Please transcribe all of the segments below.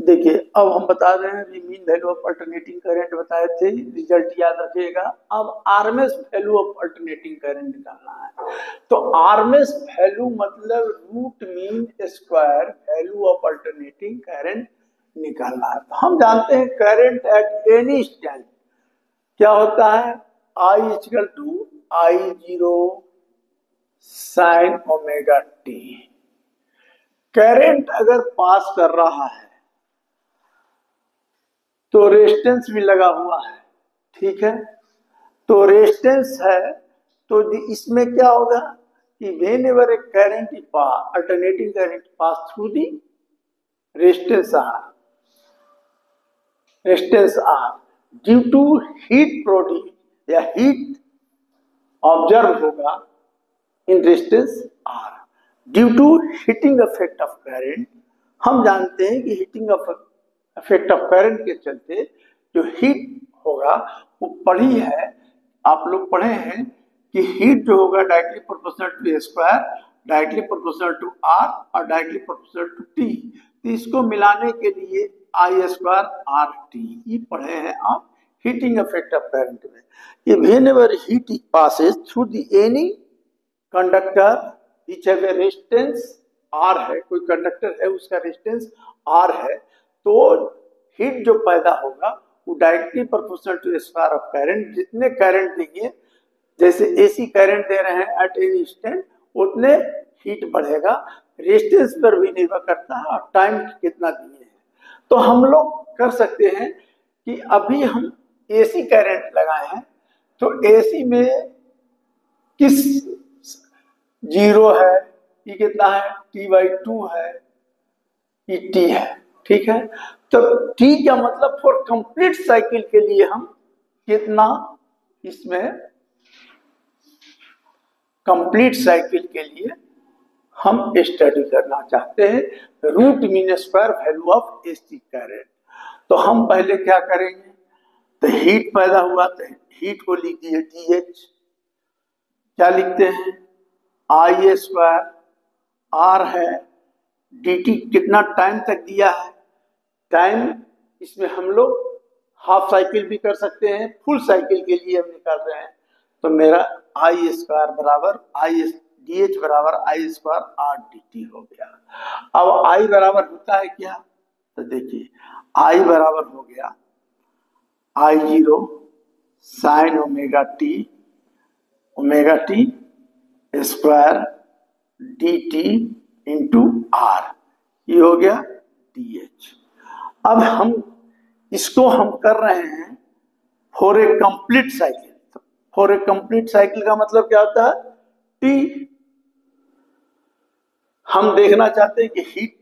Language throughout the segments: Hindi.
देखिए अब हम बता रहे हैं, mean value of alternating current बताए थे, रिजल्ट याद रखिएगा। अब RMS value of alternating current निकालना है। तो आरएमएस वैल्यू मतलब root mean square value of alternating current निकालना है। तो हम जानते हैं करंट एट एनी स्टैंड क्या होता है, I equal to I zero sine omega t. Current अगर पास कर रहा है तो रेजिस्टेंस भी लगा हुआ है, ठीक है। तो रेजिस्टेंस है तो इसमें क्या होगा कि whenever a current pass, alternating current pass through the resistance R due to heat produce या हीट ऑब्जर्व होगा in resistance R due to heating effect of current. हम जानते हैं कि हीटिंग इफेक्ट ऑफ करंट के चलते जो हीट होगा वो पढ़ी है, आप लोग पढ़े हैं कि हीट जो होगा directly proportional to square, directly proportional to R और डायरेक्टली प्रोपोर्शनल टू टी। तो इसको मिलाने के लिए आई स्क्वायर आर टी, ये पढ़े हैं आप हीटिंग इफेक्ट ऑफ करंट में। ये whenever heat passes through the any conductor which have a resistance R है, कोई कंडक्टर है उसका रेजिस्टेंस आर है, तो हीट जो पैदा होगा वो directly proportional to square of current. जितने करंट देंगे, जैसे एसी करंट दे रहे हैं एट एनी इंस्टेंट, उतने हीट बढ़ेगा। रेजिस्टेंस पर भी निर्भर करता है और टाइम कितना दिए हैं। तो हम लोग कर सकते हैं कि अभी हम एसी करंट लगाए हैं, तो एसी में किस जीरो है, ये कितना है T/2 है, ये T है, ठीक है। तो T का मतलब फॉर कंप्लीट साइकिल के लिए हम कितना इसमें कंप्लीट साइकिल के लिए हम स्टडी करना चाहते हैं root mean square value of AC current. तो हम पहले क्या करेंगे, तो हीट पैदा हुआ तो हीट को लिख दिए DH, क्या लिखते हैं आई स्क्वायर, आर है, dt कितना टाइम तक दिया है, टाइम इसमें हम लोग हाफ साइकिल भी कर सकते हैं, फुल साइकिल के लिए हम निकाल रहे हैं। तो मेरा आई स्क्वायर बराबर आई DH बराबर आई स्क्वायर आर dt हो गया। अब आई बराबर होता है क्या, तो देखिए आई बराबर हो गया I zero sine omega t square dt into R, ये हो गया DH। अब हम इसको हम कर रहे हैं for a complete cycle. For a complete cycle का मतलब क्या होता है, T हम देखना चाहते हैं कि हीट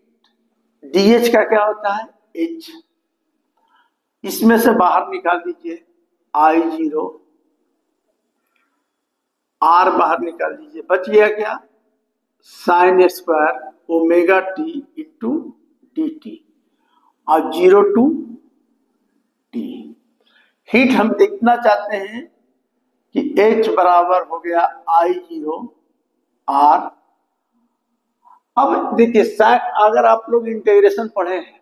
DH का क्या होता है H, इसमें से बाहर निकाल दीजिए आई जीरो, आर बाहर निकाल दीजिए, बच गया क्या sine square omega T into dt और 0 टू t। हीट हम देखना चाहते हैं कि H बराबर हो गया आई जीरो आर। अब देखिए अगर आप लोग इंटीग्रेशन पढ़े हैं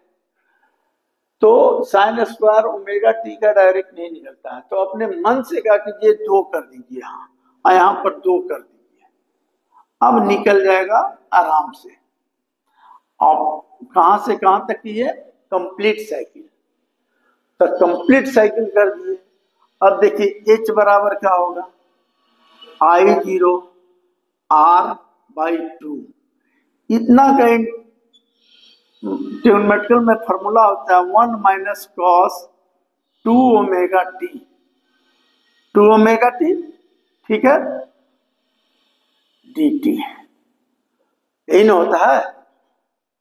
तो साइन स्क्वायर ओमेगा टी का डायरेक्ट नहीं निकलता है, तो अपने मन से क्या कीजिए 2 कर दीजिए यहाँ और यहाँ पर 2 कर दीजिए, अब निकल जाएगा आराम से। अब कहां से कहां तक की है कंप्लीट साइकिल, तो कंप्लीट साइकिल कर दिए। अब देखिए H बराबर क्या होगा आई जीरो आर बाई 2, इतना का ट्रिग्नोमेट्रिकल में फॉर्मूला होता है 1 माइनस कॉस 2 ओमेगा टी, ठीक है, dt, यही ना होता है,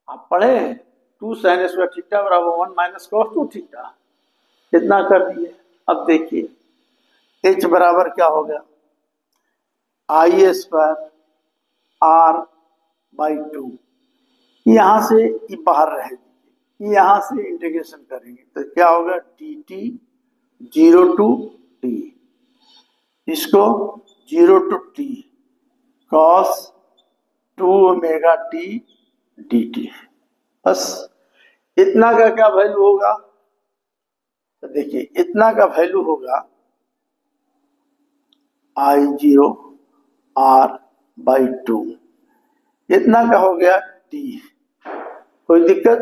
आप पढ़े 2 साइन स्क्वायर थीटा बराबर 1 माइनस कॉस 2 थीटा, इतना कर दिए। अब देखिए H बराबर क्या हो गया आई स्क्वायर आर बाई 2, यहां से ये बाहर रहेगी, यहां से इंटीग्रेशन करेंगे तो क्या होगा dt 0 टू t, इसको 0 to t cos 2 omega t dt। बस इतना का क्या वैल्यू होगा, तो देखिए इतना का वैल्यू होगा I0 R/2, इतना का हो गया t। कोई दिक्कत,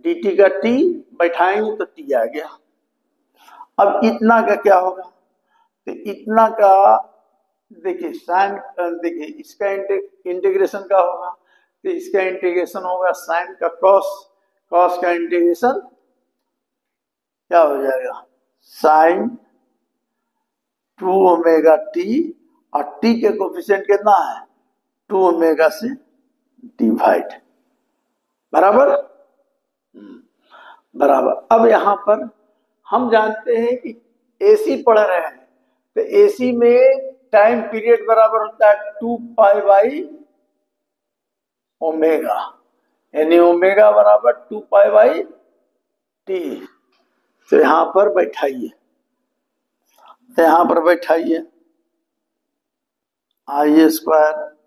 dt का t बैठाएंगे तो t आ गया। अब इतना का क्या होगा, तो इतना का देखिए साइन, देखिए इसका इंटीग्रेशन का होगा, तो इसका इंटीग्रेशन होगा साइन का कॉस, कॉस का इंटीग्रेशन क्या हो जाएगा, साइन 2 ओमेगा टी, और टी के कोफिशिएंट कितना है 2 ओमेगा से डिवाइड, बराबर बराबर। अब यहां पर हम जानते हैं कि एसी पढ़ रहे हैं, तो एसी में टाइम पीरियड बराबर होता है 2 पाई बाई ओमेगा, यानी ओमेगा बराबर 2 पाई बाई टी। तो यहां पर बैठाइए, तो यहां पर बैठाइए I²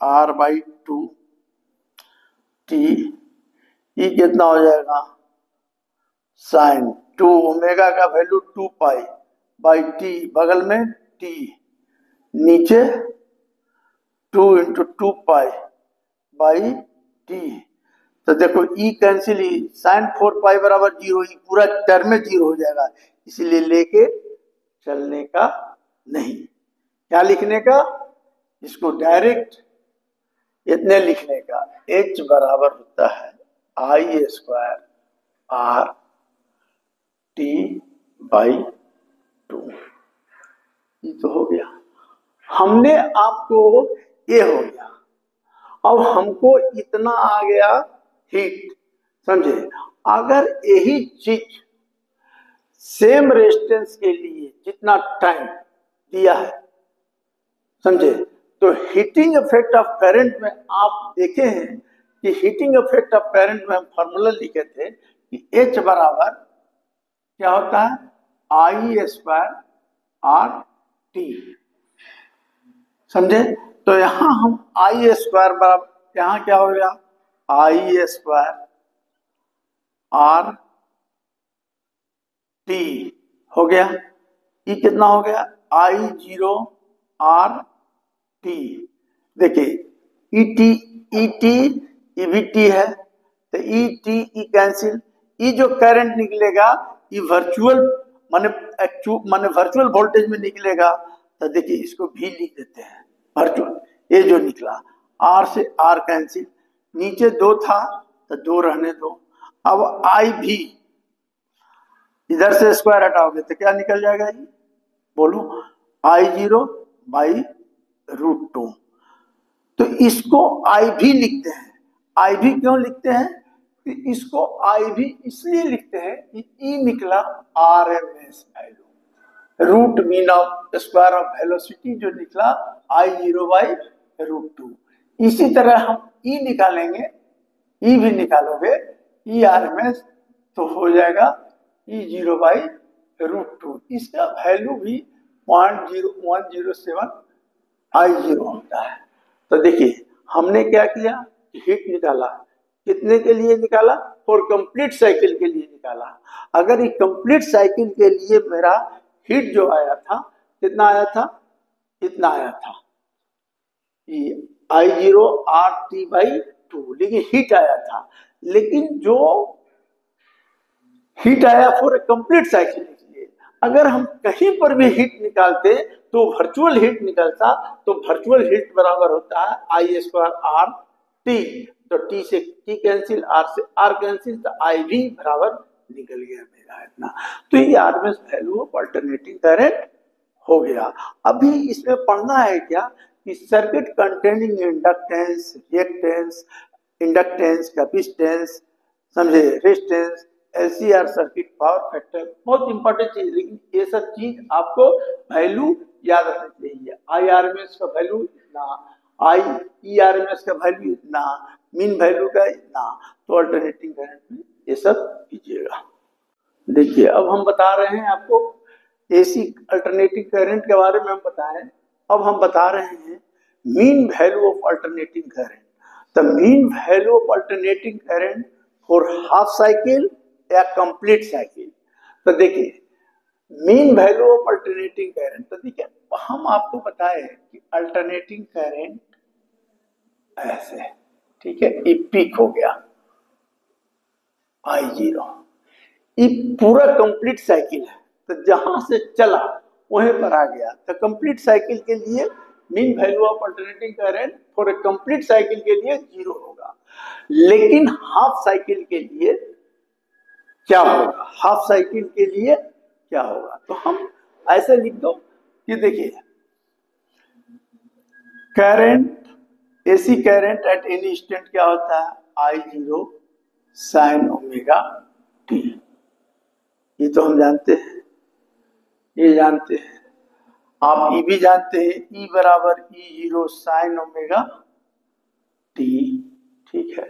R/2 t, ये कितना हो जाएगा साइन 2 ओमेगा का वैल्यू 2 पाई बाई टी, बगल में t, नीचे 2 इंटू 2 पाई बाई टी। तो देखो e कैंसिल, ही साइन 4 पाई बराबर 0, ही पूरा टर्म में 0 हो जाएगा, इसलिए लेके चलने का नहीं। क्या लिखने का, इसको डायरेक्ट इतने लिखने का, h बराबर होता है I² RT/2। ये तो हो गया, हमने आपको ये हो गया। अब हमको इतना आ गया हीट, समझे। अगर यही चीज सेम रेजिस्टेंस के लिए जितना टाइम दिया है, समझे, तो हीटिंग इफेक्ट ऑफ करंट में आप देखे हैं कि हीटिंग इफेक्ट ऑफ करंट में हम फॉर्मूला लिखे थे कि H बराबर क्या होता है I² RT, समझे। तो यहां हम I² बराबर, यहां क्या हो गया I² RT हो गया, ये कितना हो गया I0 RT। देखिए ET भी T है, तो ET E कैंसिल, ये जो करंट निकलेगा ये वर्चुअल माने वर्चुअल वोल्टेज में निकलेगा। तो देखिए इसको भी लिख देते हैं वर्चुअल, ये जो निकला R से R कैंसिल, नीचे 2 था तो 2 रहने दो। अब I भी इधर से स्क्वायर हटाओगे तो क्या निकल जाएगा, ये बोलो I0/√2। तो इसको I भी लिखते हैं। I भी क्यों लिखते हैं, कि इसको I भी इसलिए लिखते हैं कि E निकला RMS value, root mean of square of velocity जो निकला I0/√2। इसी तरह हम E निकालेंगे, E भी निकालोगे ERMS, तो हो जाएगा E0/√2। इसका वैल्यू भी 0.0107 I0 होता है। तो देखिए हमने क्या किया, हीट निकाला, कितने के लिए निकाला, फॉर कंप्लीट साइकिल के लिए निकाला। अगर ये कंप्लीट साइकिल के लिए मेरा हीट जो आया था कितना आया था, इतना आया था I0 RT/2, लेकिन हीट आया था। लेकिन जो हीट आया फॉर कंप्लीट साइकिल के लिए, अगर हम कहीं पर भी हीट निकालते तो वर्चुअल हीट निकलता, तो वर्चुअल हीट बराबर होता है I² RT। तो T से T कैंसिल, R से R कैंसिल, तो I भी बराबर निकल गया मेरा इतना। तो ये RMS value of alternating current हो गया। अभी इसमें पढ़ना है क्या कि circuit containing inductance, reactance, inductance, capacitance, समझे, resistance, LCR circuit, power factor, बहुत इंपॉर्टेंट चीज। लेकिन ये सब चीज आपको वैल्यू याद रखनी चाहिए। IRMS का वैल्यू इतना, IERMS का वैल्यू इतना, मीन वैल्यू का इतना। तो अल्टरनेटिंग करंट में ये सब कीजिएगा। देखिए अब हम बता रहे हैं आपको एसी अल्टरनेटिंग करंट के बारे में हम बताएं। अब हम बता रहे हैं mean value of alternating current. The mean value of alternating current for half cycle या कंप्लीट साइकिल। तो देखिए mean value of alternating current, तो देखिए हम आपको बताए कि अल्टरनेटिंग करंट ऐसे, ठीक है, ये पीक हो गया I0, ये पूरा कंप्लीट साइकिल है, तो जहां से चला वहीं पर आ गया। तो कंप्लीट साइकिल के लिए mean value of alternating current for a complete cycle के लिए 0 होगा, लेकिन हाफ साइकिल के लिए क्या होगा, हाफ साइकिल के लिए क्या होगा, तो हम ऐसे लिख दो कि देखिए current AC current eight any instant क्या होता है I0 साइन ओमेगा टी, ये तो हम जानते हैं, ये जानते हैं, आप ई भी जानते हैं, ई बराबर E0 साइन ओमेगा टी, ठीक है।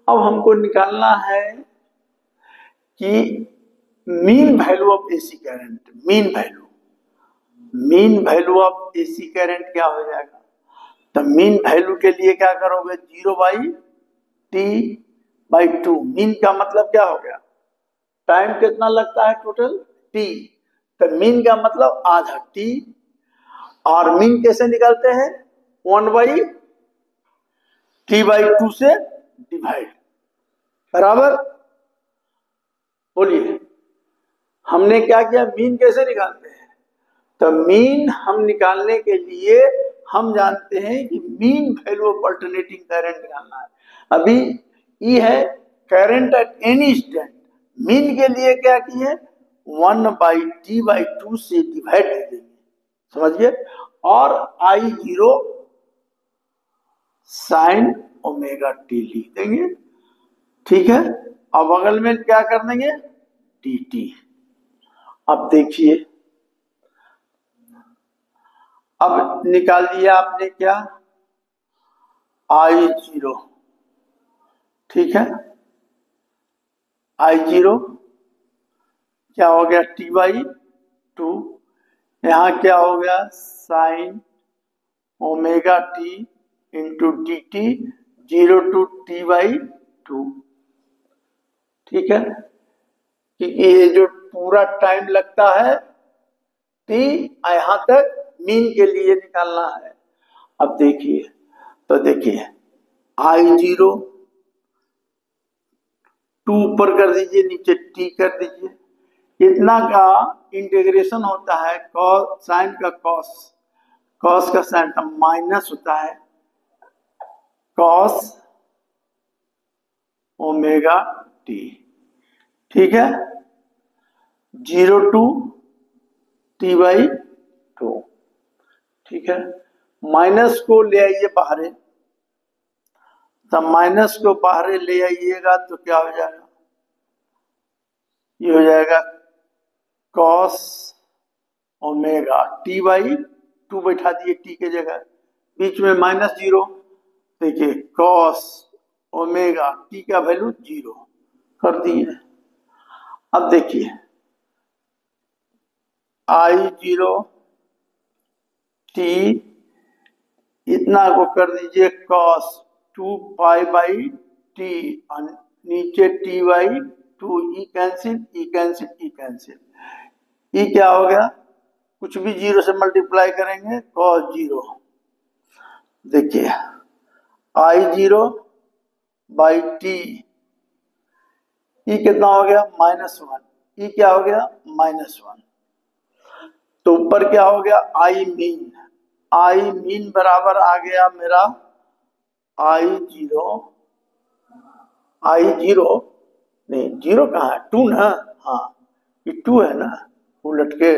अब हमको निकालना है कि mean value of AC current, mean value of AC current क्या हो जाएगा, तो मीन वैल्यू के लिए क्या करोगे 0/T/2, मीन का मतलब क्या हो गया, टाइम कितना लगता है टोटल T, तो मीन का मतलब आधा T, और मीन कैसे निकालते हैं 1/T/2 से डिवाइड, बराबर। बोलिए हमने क्या किया, मीन कैसे निकालते हैं, तो मीन हम निकालने के लिए हम जानते हैं कि mean value of alternating current निकालना है। अभी ये है current eight any instant, mean के लिए क्या किए 1/T/2 से डिवाइड कर देंगे, समझिए, और I0 साइन ओमेगा टी लिख देंगे, ठीक है। अब बगल में क्या कर देंगे dt। अब देखिए अब निकाल दिया आपने क्या I0, ठीक है, I0 क्या हो गया T/2, यहां क्या हो गया sign omega T into D T 0 to T/2, ठीक है, कि ये जो पूरा टाइम लगता है T यहां तक मीन के लिए निकालना है। अब देखिए, तो देखिए I0 2 ऊपर कर दीजिए, नीचे T कर दीजिए, इतना का इंटीग्रेशन होता है कॉस साइन का कॉस का साइन का माइनस होता है कॉस ओमेगा टी, ठीक है, 0 to T/2, ठीक है। माइनस को ले आइए बाहर, तब माइनस को बाहर ले आइएगा तो क्या हो जाएगा, ये हो जाएगा कॉस ओमेगा T/2 बैठा दिए टी के जगह, बीच में -0, देखिए कॉस ओमेगा टी का वैल्यू 0 कर दिए। अब देखिए I0 टी इतना को कर दीजिए cos 2π/T, नीचे T/2, e cancel e cancel e cancel, e क्या हो गया, कुछ भी 0 से मल्टीप्लाई करेंगे cos 0, देखिए I0/T, ई कितना हो गया -1, ई क्या हो गया -1, तो ऊपर क्या हो गया आई मीन बराबर आ गया मेरा I0 नहीं 0 कहाँ है 2 ना, हाँ ये 2 है ना, उलट के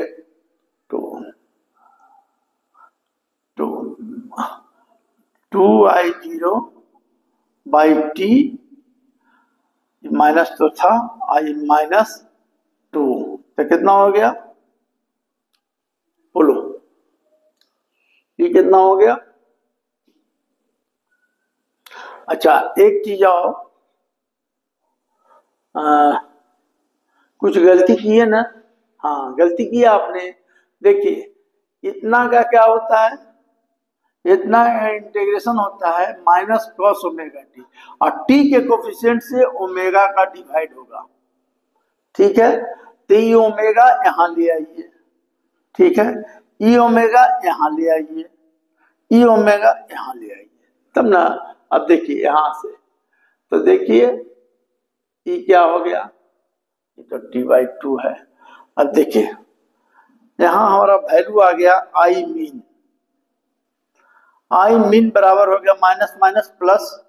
2I0/T, माइनस तो था I-2, तो कितना हो गया बोलो, ये कितना हो गया। अच्छा एक चीज आओ, कुछ गलती की है ना, हाँ गलती की आपने, देखिए इतना का क्या होता है इतना इंटीग्रेशन होता है माइनस कॉस ओमेगा टी, और टी के कोफिशिएंट से ओमेगा का डिवाइड होगा। ठीक है, तो ई ओमेगा यहां ले आइए, ठीक है, ई ओमेगा यहां ले आइए, ई ओमेगा यहां ले आइए, तब ना। अब देखिए यहां से, तो देखिए ई क्या हो गया, ये तो टी/2 है। अब देखिए यहां हमारा वैल्यू आ गया आई मीन, आई मीन बराबर हो गया माइनस माइनस प्लस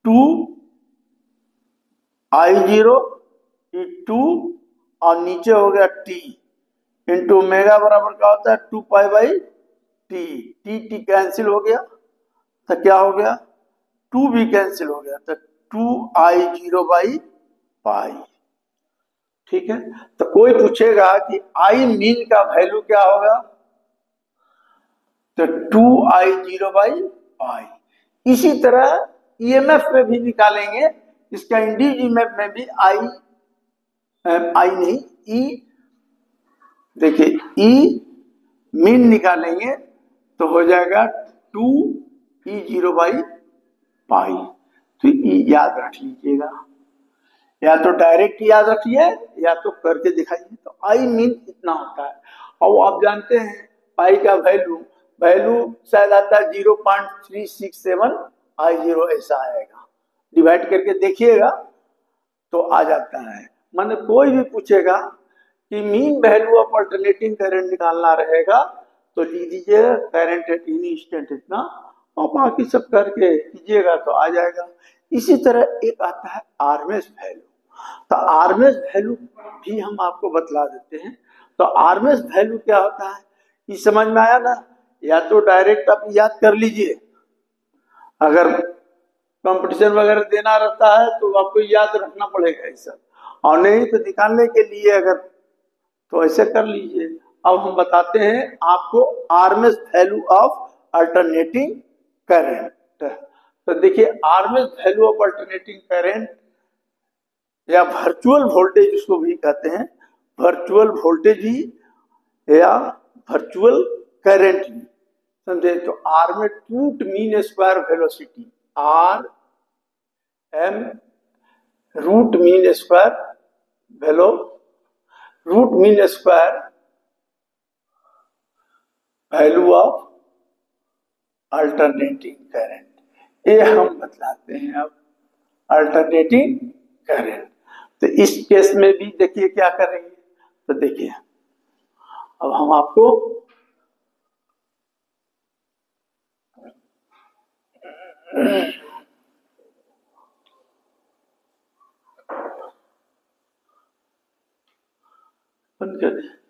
2I0 2, और नीचे हो गया टी इंटू ओमेगा बराबर क्या होता है 2 पाई/टी, टी टी कैंसिल हो गया, तो क्या हो गया 2 भी कैंसिल हो गया, तो 2I0/पाई। ठीक है, तो कोई पूछेगा कि आई मीन का वैल्यू क्या होगा, तो 2I0/पाई। इसी तरह ईएमएफ में भी निकालेंगे, इसका इंड्यूस्ड ईएमएफ में भी आई नहीं ई, देखिए ई मीन निकालेंगे तो हो जाएगा 2E0/पाई। तो ई याद रख लीजिएगा, या तो डायरेक्ट याद रखिए या तो करके दिखाइए। तो आई मीन इतना होता है, और आप जानते हैं पाई का वैल्यू शायद आता है 0.367I0, ऐसा आएगा, डिवाइड करके देखिएगा तो आ जाता है। माने कोई भी पूछेगा कि mean value of alternating current निकालना रहेगा तो लिख दीजिएगा करंट एट एनी इंस्टेंट इतना, और बाकी सब करके कीजिएगा तो आ जाएगा। इसी तरह एक आता है आरएमएस वैल्यू, तो आरएमएस वैल्यू भी हम आपको बतला देते हैं। तो आरएमएस वैल्यू क्या होता है, ये समझ में आया ना, या तो डायरेक्ट आप याद कर लीजिए, अगर कंपटीशन वगैरह देना रहता है तो आपको याद रखना पड़ेगा ऐसा, और नहीं तो निकालने के लिए अगर तो ऐसे कर लीजिए। अब हम बताते हैं आपको RMS value of alternating current. तो देखिए RMS value of alternating current या वर्चुअल वोल्टेज इसको भी कहते हैं, वर्चुअल वोल्टेज भी या वर्चुअल करंट भी, समझे। तो आर में root mean square velocity, R M root mean square वेलो, root mean square value of alternating current, ये हम बतलाते हैं अब अल्टरनेटिंग करंट। तो इस केस में भी देखिए क्या करेंगे, तो देखिए अब हम आपको बंद कर दें।